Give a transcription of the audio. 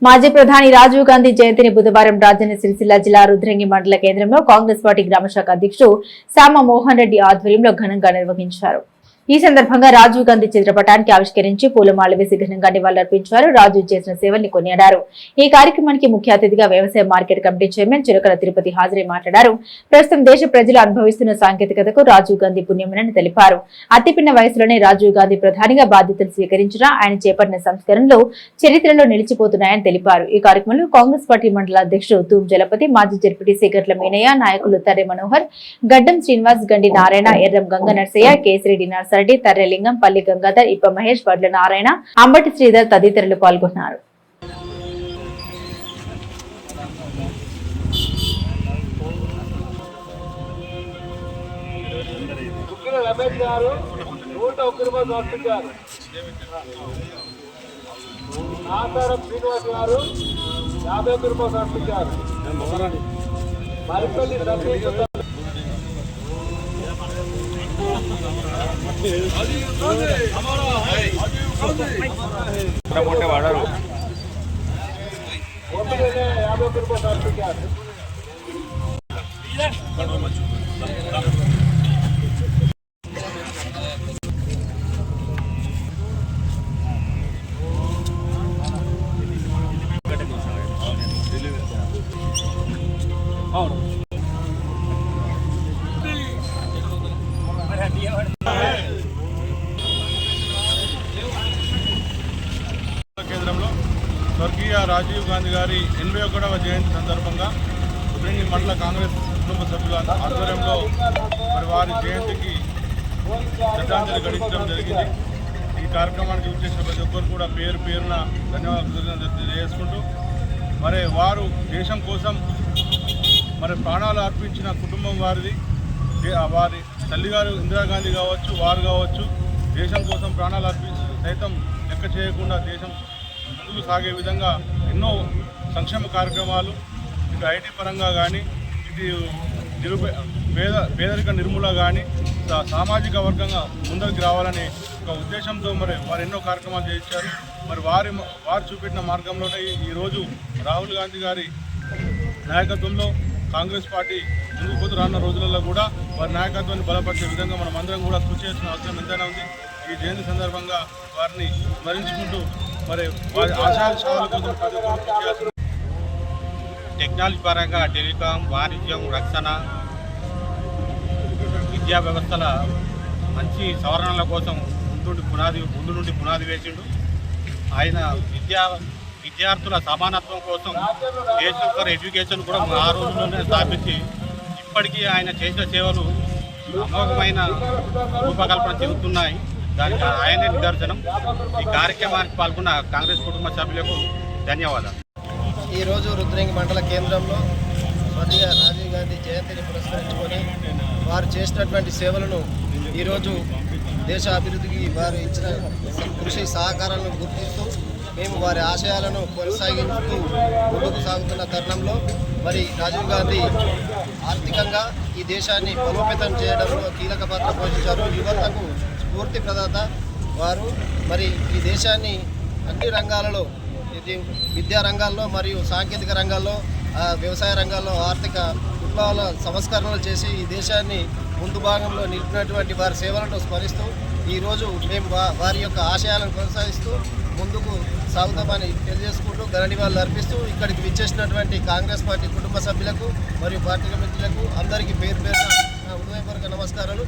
మాజీ ప్రధాని రాజీవ్ గాంధీ జయంతిని బుధవారం రాజన్న సిరిసిల్ల జిల్లా రుద్రంగి మండల కేంద్రంలో కాంగ్రెస్ పార్టీ గ్రామశాఖ అధ్యక్షుడు సామ మోహన్ రెడ్డి ఆధ్వర్యంలో ఘనంగా నిర్వహించారు. ఈ సందర్భంగా రాజీవ్ గాంధీ చిత్రపటానికి ఆవిష్కరించి పూలమాల వేసి ఘనంగా నివాళులర్పించారు. రాజీవ్ చేసిన సేవల్ని కొనియాడారు. ఈ కార్యక్రమానికి ముఖ్య అతిథిగా వ్యవసాయ మార్కెట్ కమిటీ చైర్మన్ చిరకల తిరుపతి హాజరై మాట్లాడారు. ప్రస్తుతం దేశ ప్రజలు అనుభవిస్తున్న సాంకేతికతకు రాజీవ్ గాంధీ పుణ్యమని తెలిపారు. అతి పిన్న వయసులోనే రాజీవ్ గాంధీ ప్రధానిగా బాధ్యతలు స్వీకరించిన ఆయన చేపట్టిన సంస్కరణలు చరిత్రలో నిలిచిపోతున్నాయని తెలిపారు. ఈ కార్యక్రమంలో కాంగ్రెస్ పార్టీ మండల అధ్యక్షుడు తూమ్ జలపతి, మాజీ జడ్పీటీసీ గట్ల మీనయ్య, నాయకులు తర్రె మనోహర్, గడ్డం శ్రీనివాస్, గండి నారాయణ, ఎర్రం గంగ నర్సయ్య, కేసిరెడ్డి నర్సరెడ్డి, తర్రెలింగం, పల్లి గంగాధర్, ఇప్ప మహేష్, వడ్ల నారాయణ, అంబటి శ్రీధర్ తదితరులు పాల్గొన్నారు. వాడారు కేంద్రంలో స్వర్గీయ రాజీవ్ గాంధీ గారి 81వ జయంతి సందర్భంగా రుద్రంగి మండల కాంగ్రెస్ కుటుంబ సభ్యుల ఆధ్వర్యంలో మరి వారి జయంతికి శ్రద్ధాంజలి ఘటించడం జరిగింది. ఈ కార్యక్రమానికి విచ్చేసిన ప్రతి ఒక్కరు కూడా పేరు పేరున ధన్యవాదాలు తెలియజేసుకుంటూ మరి వారు దేశం కోసం మరి ప్రాణాలు అర్పించిన కుటుంబం వారిది. వారి తల్లిగారు ఇందిరాగాంధీ కావచ్చు, వారు కావచ్చు, దేశం కోసం ప్రాణాలు అర్పించి సైతం లెక్క చేయకుండా దేశం ముందుకు సాగే విధంగా ఎన్నో సంక్షేమ కార్యక్రమాలు ఇటు ఐటీ పరంగా కానీ, ఇటు పేదరిక నిర్మూలన కానీ, సామాజిక వర్గంగా ముందరికి రావాలనే ఒక ఉద్దేశంతో మరి వారు ఎన్నో కార్యక్రమాలు చేయించారు. మరి వారు చూపెట్టిన మార్గంలోనే ఈరోజు రాహుల్ గాంధీ గారి నాయకత్వంలో కాంగ్రెస్ పార్టీ ముందుకు రానున్న రోజులలో కూడా వారి నాయకత్వాన్ని బలపరిచే విధంగా మనం అందరం కూడా కృషి చేసిన అవసరం ఎంతైనా ఉంది. ఈ జయంతి సందర్భంగా వారిని స్మరించుకుంటూ మరి వారి ఆశయాల సాధన కోసం ప్రతి ఒక్కరు కృషి చేస్తున్నారు. టెక్నాలజీ పరంగా టెలికాం, వాణిజ్యం, రక్షణ, విద్యా వ్యవస్థల మంచి సవరణల కోసం ముందు నుండి పునాది వేసిండు. ఆయన విద్యార్థుల సమానత్వం కోసం నేషనల్ ఫర్ ఎడ్యుకేషన్ కూడా ఆ రోజుల్లోనే స్థాపించి ఇప్పటికీ ఆయన చేసిన సేవలు అమోఘమైన రూపకల్పన చెందుతున్నాయి. దానికి ఆయనే నిదర్శనం. ఈ కార్యక్రమానికి పాల్గొన్న కాంగ్రెస్ కుటుంబ సభ్యులకు ధన్యవాదాలు. ఈరోజు రుద్రంగి మండల కేంద్రంలో స్వర్గీయ రాజీవ్ గాంధీ జయంతిని పురస్కరించుకొని వారు చేసినటువంటి సేవలను ఈరోజు దేశ అభివృద్ధికి వారు ఇచ్చిన కృషి సహకారాలను గుర్తిస్తూ మేము వారి ఆశయాలను కొనసాగిస్తూ ముందుకు సాగుతున్న తరుణంలో మరి రాజీవ్ గాంధీ ఆర్థికంగా ఈ దేశాన్ని బలోపేతం చేయడంలో కీలక పాత్ర పోషించారు. యువతకు స్ఫూర్తి ప్రదాత వారు. మరి ఈ దేశాన్ని అన్ని రంగాలలో, విద్యా రంగాల్లో మరియు సాంకేతిక రంగాల్లో, వ్యవసాయ రంగాల్లో ఆర్థిక విప్లవాల సంస్కరణలు చేసి ఈ దేశాన్ని ముందు భాగంలో నిలిపినటువంటి వారి సేవలను స్మరిస్తూ ఈరోజు మేము వారి యొక్క ఆశయాలను కొనసాగిస్తూ ముందుకు సాగుతామని తెలియజేసుకుంటూ ఘననివాళులు అర్పిస్తూ ఇక్కడికి విచ్చేసినటువంటి కాంగ్రెస్ పార్టీ కుటుంబ సభ్యులకు మరియు పార్టీ కమిటీలకు అందరికీ పేరు పేరున హృదయపూర్వక నమస్కారాలు.